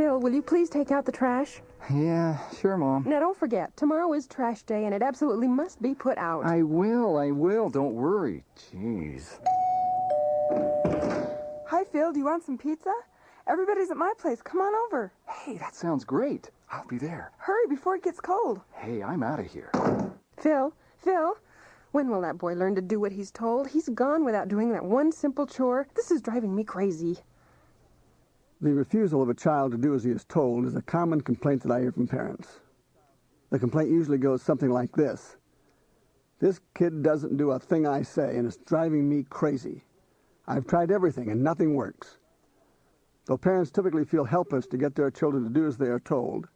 Phil, will you please take out the trash? Yeah, sure, Mom. Now, don't forget, tomorrow is trash day, and it absolutely must be put out. I will. Don't worry. Jeez. Hi, Phil. Do you want some pizza? Everybody's at my place. Come on over. Hey, that sounds great. I'll be there. Hurry before it gets cold. Hey, I'm out of here. Phil, when will that boy learn to do what he's told? He's gone without doing that one simple chore. This is driving me crazy. The refusal of a child to do as he is told is a common complaint that I hear from parents. The complaint usually goes something like this. This kid doesn't do a thing I say, and it's driving me crazy. I've tried everything, and nothing works. Though parents typically feel helpless to get their children to do as they are told,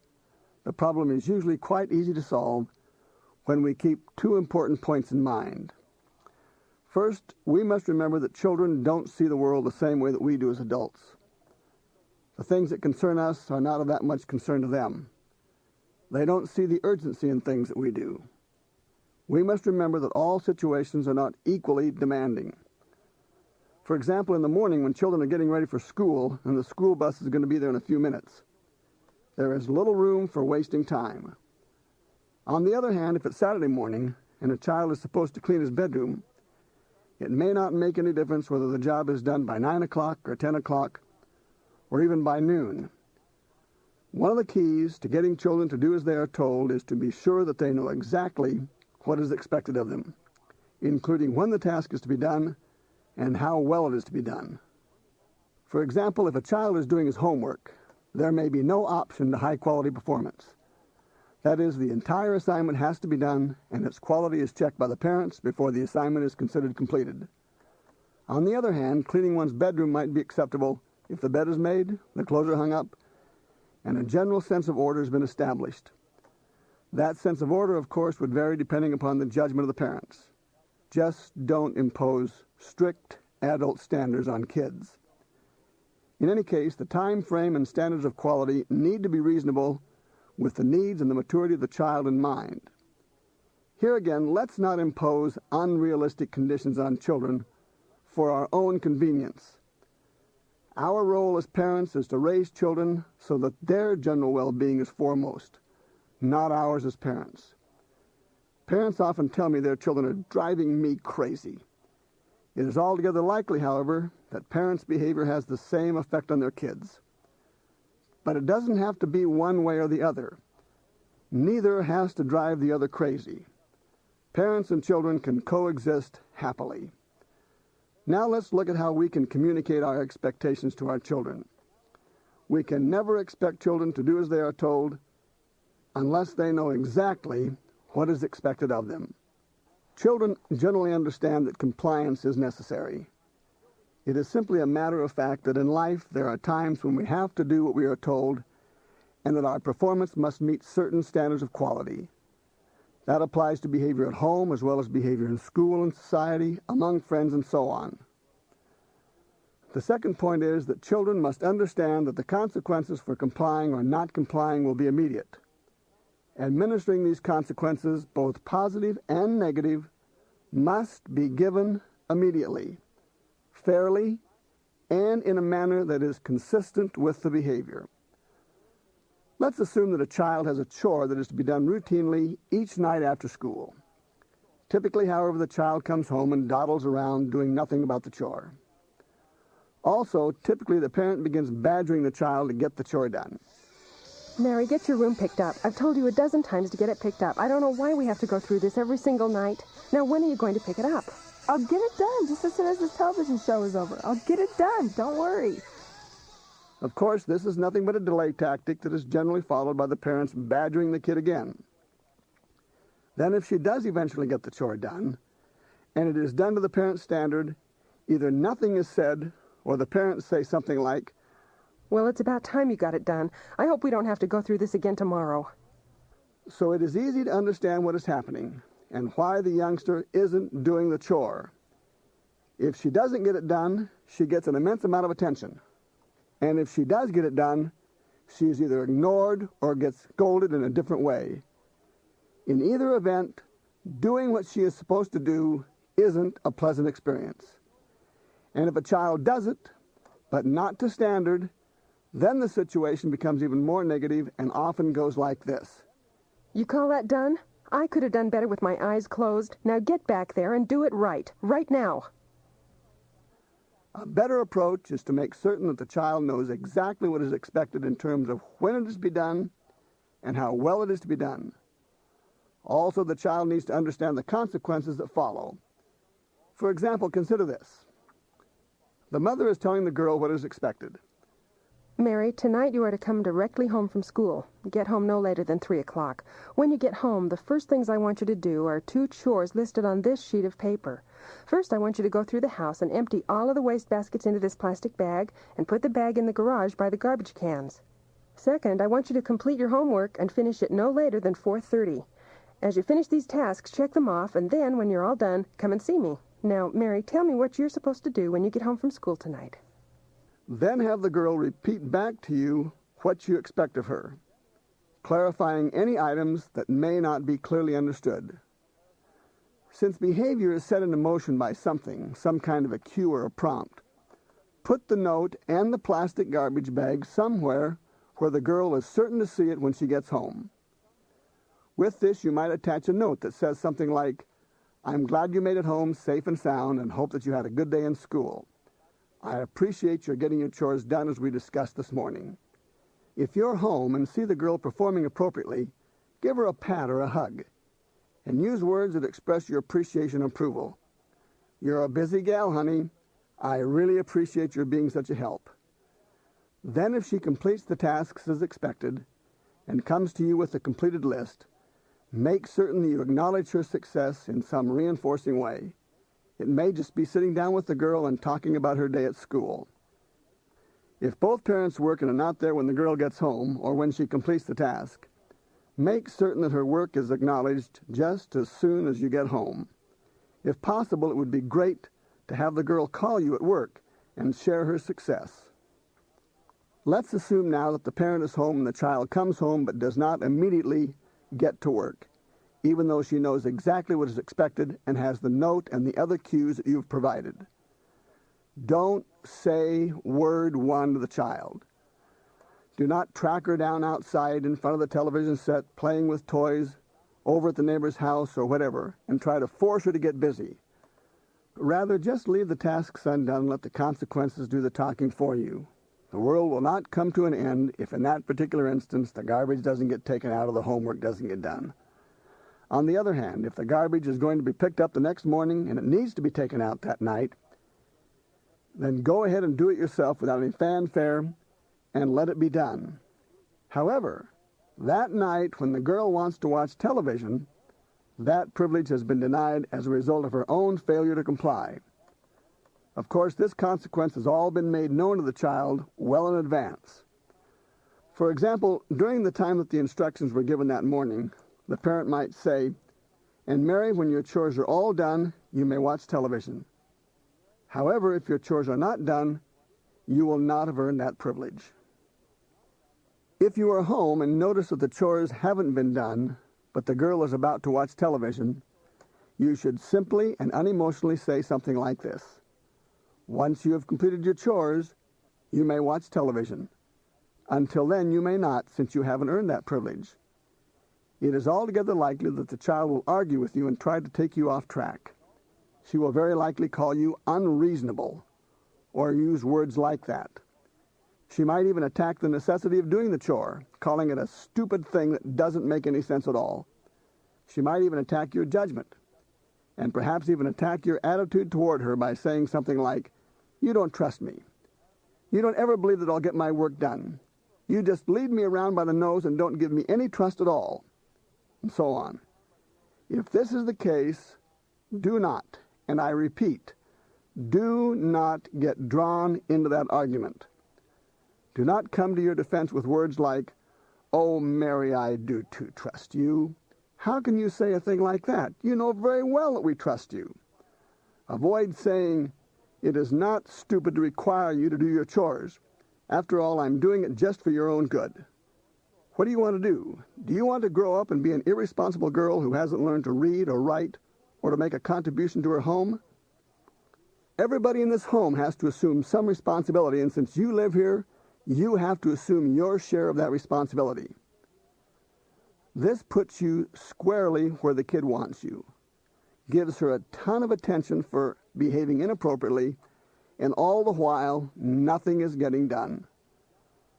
the problem is usually quite easy to solve when we keep two important points in mind. First, we must remember that children don't see the world the same way that we do as adults. The things that concern us are not of that much concern to them. They don't see the urgency in things that we do. We must remember that all situations are not equally demanding. For example, in the morning when children are getting ready for school and the school bus is going to be there in a few minutes, there is little room for wasting time. On the other hand, if it's Saturday morning and a child is supposed to clean his bedroom, it may not make any difference whether the job is done by 9 o'clock or 10 o'clock or even by noon. One of the keys to getting children to do as they are told is to be sure that they know exactly what is expected of them, including when the task is to be done and how well it is to be done. For example, if a child is doing his homework, there may be no option to high-quality performance. That is, the entire assignment has to be done, and its quality is checked by the parents before the assignment is considered completed. On the other hand, cleaning one's bedroom might be acceptable if the bed is made, the clothes are hung up, and a general sense of order has been established. That sense of order, of course, would vary depending upon the judgment of the parents. Just don't impose strict adult standards on kids. In any case, the time frame and standards of quality need to be reasonable with the needs and the maturity of the child in mind. Here again, let's not impose unrealistic conditions on children for our own convenience. Our role as parents is to raise children so that their general well-being is foremost, not ours as parents. Parents often tell me their children are driving me crazy. It is altogether likely, however, that parents' behavior has the same effect on their kids. But it doesn't have to be one way or the other. Neither has to drive the other crazy. Parents and children can coexist happily. Now let's look at how we can communicate our expectations to our children. We can never expect children to do as they are told unless they know exactly what is expected of them. Children generally understand that compliance is necessary. It is simply a matter of fact that in life there are times when we have to do what we are told and that our performance must meet certain standards of quality. That applies to behavior at home as well as behavior in school and society, among friends, and so on. The second point is that children must understand that the consequences for complying or not complying will be immediate. Administering these consequences, both positive and negative, must be given immediately, fairly, and in a manner that is consistent with the behavior. Let's assume that a child has a chore that is to be done routinely each night after school. Typically, however, the child comes home and dawdles around doing nothing about the chore. Also, typically the parent begins badgering the child to get the chore done. Mary, get your room picked up. I've told you a dozen times to get it picked up. I don't know why we have to go through this every single night. Now, when are you going to pick it up? I'll get it done just as soon as this television show is over. I'll get it done. Don't worry. Of course, this is nothing but a delay tactic that is generally followed by the parents badgering the kid again. Then if she does eventually get the chore done, and it is done to the parent's standard, either nothing is said or the parents say something like, "Well, it's about time you got it done. I hope we don't have to go through this again tomorrow." So it is easy to understand what is happening and why the youngster isn't doing the chore. If she doesn't get it done, she gets an immense amount of attention. And if she does get it done, she is either ignored or gets scolded in a different way. In either event, doing what she is supposed to do isn't a pleasant experience. And if a child does it, but not to standard, Then the situation becomes even more negative and often goes like this. You call that done? I could have done better with my eyes closed. Now get back there and do it right now. A better approach is to make certain that the child knows exactly what is expected in terms of when it is to be done and how well it is to be done. Also, the child needs to understand the consequences that follow. For example, consider this. The mother is telling the girl what is expected. Mary, tonight you are to come directly home from school. Get home no later than 3 o'clock. When you get home, the first things I want you to do are 2 chores listed on this sheet of paper. First, I want you to go through the house and empty all of the waste baskets into this plastic bag and put the bag in the garage by the garbage cans. Second, I want you to complete your homework and finish it no later than 4:30. As you finish these tasks, check them off, and then, when you're all done, come and see me. Now, Mary, tell me what you're supposed to do when you get home from school tonight. Then have the girl repeat back to you what you expect of her, clarifying any items that may not be clearly understood. Since behavior is set into motion by something, some kind of a cue or a prompt, put the note and the plastic garbage bag somewhere where the girl is certain to see it when she gets home. With this, you might attach a note that says something like, "I'm glad you made it home safe and sound and hope that you had a good day in school. I appreciate your getting your chores done as we discussed this morning." If you're home and see the girl performing appropriately, give her a pat or a hug, and use words that express your appreciation and approval. "You're a busy gal, honey. I really appreciate your being such a help." Then, if she completes the tasks as expected and comes to you with a completed list, make certain that you acknowledge her success in some reinforcing way. It may just be sitting down with the girl and talking about her day at school. If both parents work and are not there when the girl gets home or when she completes the task, make certain that her work is acknowledged just as soon as you get home. If possible, it would be great to have the girl call you at work and share her success. Let's assume now that the parent is home and the child comes home but does not immediately get to work, even though she knows exactly what is expected and has the note and the other cues that you've provided. Don't say word one to the child. Do not track her down outside in front of the television set, playing with toys, over at the neighbor's house or whatever, and try to force her to get busy. Rather, just leave the tasks undone and let the consequences do the talking for you. The world will not come to an end if in that particular instance the garbage doesn't get taken out or the homework doesn't get done. On the other hand, if the garbage is going to be picked up the next morning and it needs to be taken out that night, then go ahead and do it yourself without any fanfare and let it be done. However, that night when the girl wants to watch television, that privilege has been denied as a result of her own failure to comply. Of course, this consequence has all been made known to the child well in advance. For example, during the time that the instructions were given that morning, the parent might say, "And Mary, when your chores are all done, you may watch television. However, if your chores are not done, you will not have earned that privilege." If you are home and notice that the chores haven't been done, but the girl is about to watch television, you should simply and unemotionally say something like this. "Once you have completed your chores, you may watch television. Until then, you may not, since you haven't earned that privilege." It is altogether likely that the child will argue with you and try to take you off track. She will very likely call you unreasonable, or use words like that. She might even attack the necessity of doing the chore, calling it a stupid thing that doesn't make any sense at all. She might even attack your judgment, and perhaps even attack your attitude toward her by saying something like, "You don't trust me. You don't ever believe that I'll get my work done. You just lead me around by the nose and don't give me any trust at all," and so on. If this is the case, do not, and I repeat, do not get drawn into that argument. Do not come to your defense with words like, "Oh, Mary, I do too trust you. How can you say a thing like that? You know very well that we trust you." Avoid saying, "It is not stupid to require you to do your chores. After all, I'm doing it just for your own good." What do you want to do? Do you want to grow up and be an irresponsible girl who hasn't learned to read or write or to make a contribution to her home? Everybody in this home has to assume some responsibility, and since you live here, You have to assume your share of that responsibility. This puts you squarely where the kid wants you, gives her a ton of attention for behaving inappropriately, and all the while, nothing is getting done.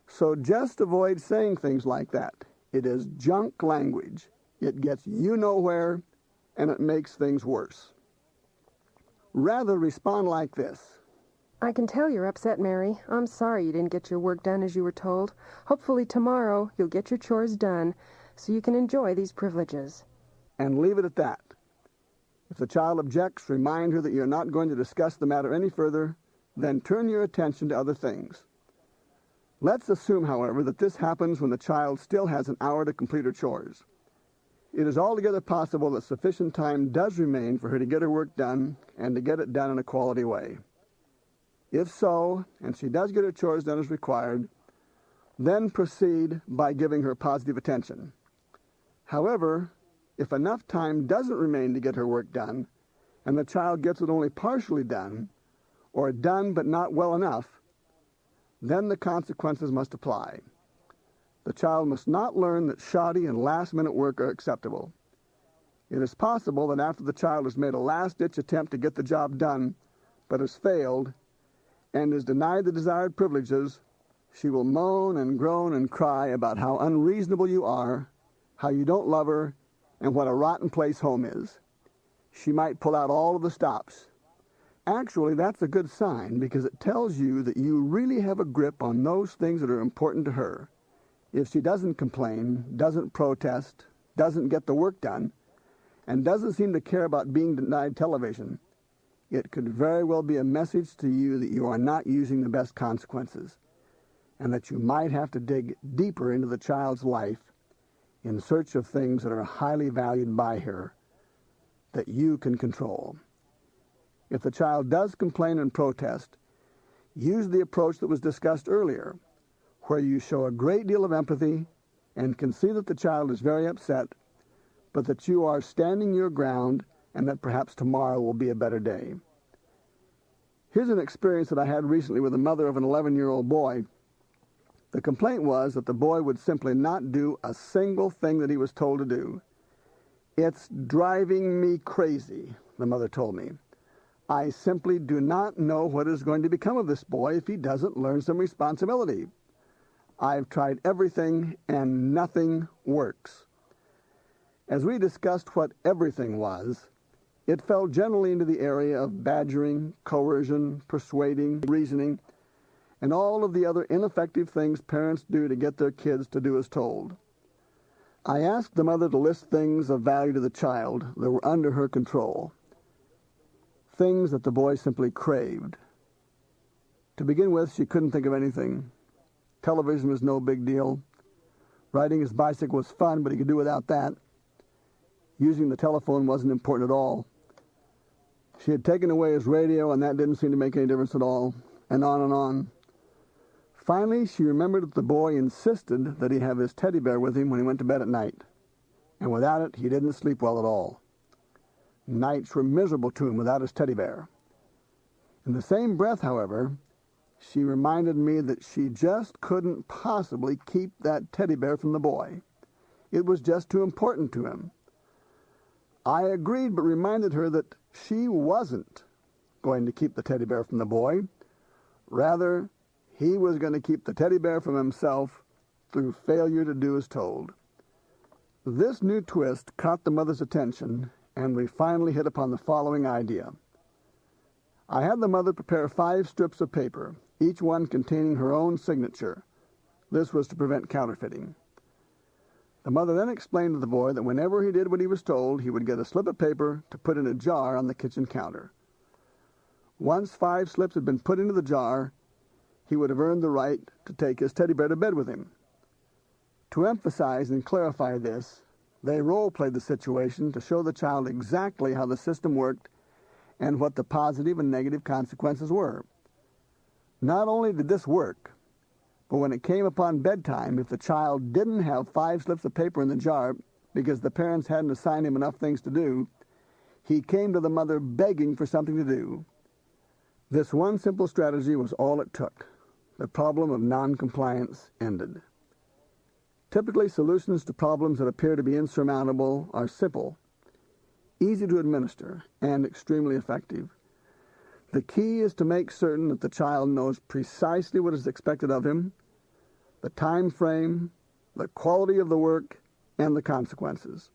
So just avoid saying things like that. It is junk language. It gets you nowhere, and it makes things worse. Rather, respond like this. I can tell you're upset, Mary. I'm sorry you didn't get your work done as you were told. Hopefully tomorrow you'll get your chores done so you can enjoy these privileges. And leave it at that. If the child objects, remind her that you're not going to discuss the matter any further, then turn your attention to other things. Let's assume, however, that this happens when the child still has an hour to complete her chores. It is altogether possible that sufficient time does remain for her to get her work done and to get it done in a quality way. If so, and she does get her chores done as required, then proceed by giving her positive attention. However, if enough time doesn't remain to get her work done, and the child gets it only partially done, or done but not well enough, then the consequences must apply. The child must not learn that shoddy and last-minute work are acceptable. It is possible that after the child has made a last-ditch attempt to get the job done, but has failed, and is denied the desired privileges, she will moan and groan and cry about how unreasonable you are, how you don't love her, and what a rotten place home is. She might pull out all of the stops. Actually, that's a good sign because it tells you that you really have a grip on those things that are important to her. If she doesn't complain, doesn't protest, doesn't get the work done, and doesn't seem to care about being denied television, it could very well be a message to you that you are not using the best consequences, and that you might have to dig deeper into the child's life in search of things that are highly valued by her that you can control. If the child does complain and protest, use the approach that was discussed earlier, where you show a great deal of empathy and can see that the child is very upset, but that you are standing your ground and that perhaps tomorrow will be a better day. Here's an experience that I had recently with the mother of an 11-year-old boy. The complaint was that the boy would simply not do a single thing that he was told to do. "It's driving me crazy," the mother told me. "I simply do not know what is going to become of this boy if he doesn't learn some responsibility. I've tried everything and nothing works." As we discussed what everything was, it fell generally into the area of badgering, coercion, persuading, reasoning, and all of the other ineffective things parents do to get their kids to do as told. I asked the mother to list things of value to the child that were under her control, things that the boy simply craved. To begin with, she couldn't think of anything. Television was no big deal. Riding his bicycle was fun, but he could do without that. Using the telephone wasn't important at all. She had taken away his radio, and that didn't seem to make any difference at all, and on and on. Finally, she remembered that the boy insisted that he have his teddy bear with him when he went to bed at night, and without it, he didn't sleep well at all. Nights were miserable to him without his teddy bear. In the same breath, however, she reminded me that she just couldn't possibly keep that teddy bear from the boy. It was just too important to him. I agreed, but reminded her that she wasn't going to keep the teddy bear from the boy. Rather, he was going to keep the teddy bear from himself through failure to do as told. This new twist caught the mother's attention, and we finally hit upon the following idea. I had the mother prepare 5 strips of paper, each one containing her own signature. This was to prevent counterfeiting. The mother then explained to the boy that whenever he did what he was told, he would get a slip of paper to put in a jar on the kitchen counter. Once 5 slips had been put into the jar, he would have earned the right to take his teddy bear to bed with him. To emphasize and clarify this, they role-played the situation to show the child exactly how the system worked and what the positive and negative consequences were. Not only did this work, but when it came upon bedtime, if the child didn't have 5 slips of paper in the jar because the parents hadn't assigned him enough things to do, he came to the mother begging for something to do. This one simple strategy was all it took. the problem of noncompliance ended. Typically, solutions to problems that appear to be insurmountable are simple, easy to administer, and extremely effective. The key is to make certain that the child knows precisely what is expected of him, the time frame, the quality of the work, and the consequences.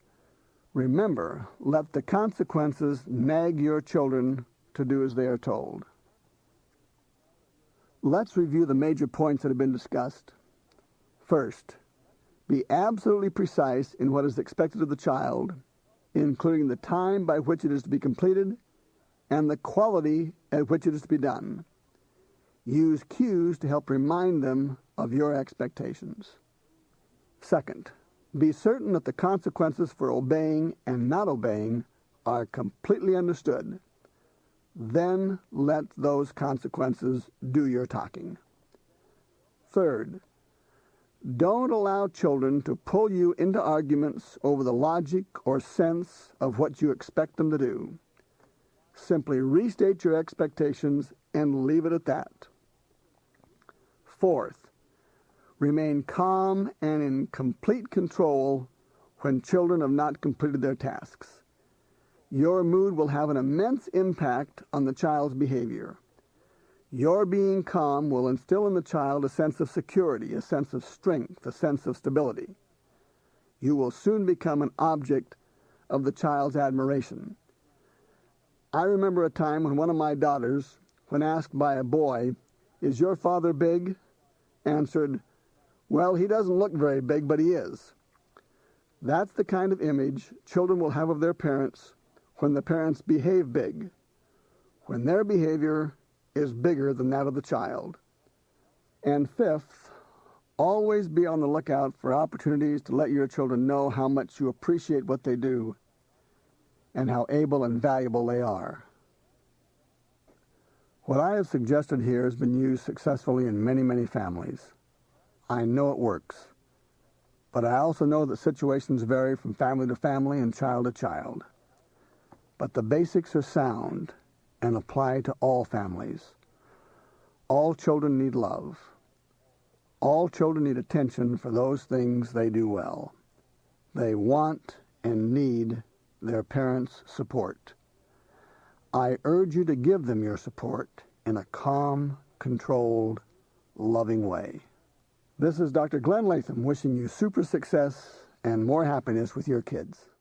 Remember, let the consequences nag your children to do as they are told. Let's review the major points that have been discussed. First, be absolutely precise in what is expected of the child, including the time by which it is to be completed and the quality at which it is to be done. Use cues to help remind them of your expectations. Second, be certain that the consequences for obeying and not obeying are completely understood. Then let those consequences do your talking. Third, don't allow children to pull you into arguments over the logic or sense of what you expect them to do. Simply restate your expectations and leave it at that. Fourth, remain calm and in complete control when children have not completed their tasks. Your mood will have an immense impact on the child's behavior. Your being calm will instill in the child a sense of security, a sense of strength, a sense of stability. You will soon become an object of the child's admiration. I remember a time when one of my daughters, when asked by a boy, "Is your father big?" answered, "Well, he doesn't look very big, but he is." That's the kind of image children will have of their parents when the parents behave big, when their behavior is bigger than that of the child. And fifth, always be on the lookout for opportunities to let your children know how much you appreciate what they do and how able and valuable they are. What I have suggested here has been used successfully in many, many families. I know it works, but I also know that situations vary from family to family and child to child. But the basics are sound and apply to all families. All children need love. All children need attention for those things they do well. They want and need their parents' support. I urge you to give them your support in a calm, controlled, loving way. This is Dr. Glenn Latham wishing you super success and more happiness with your kids.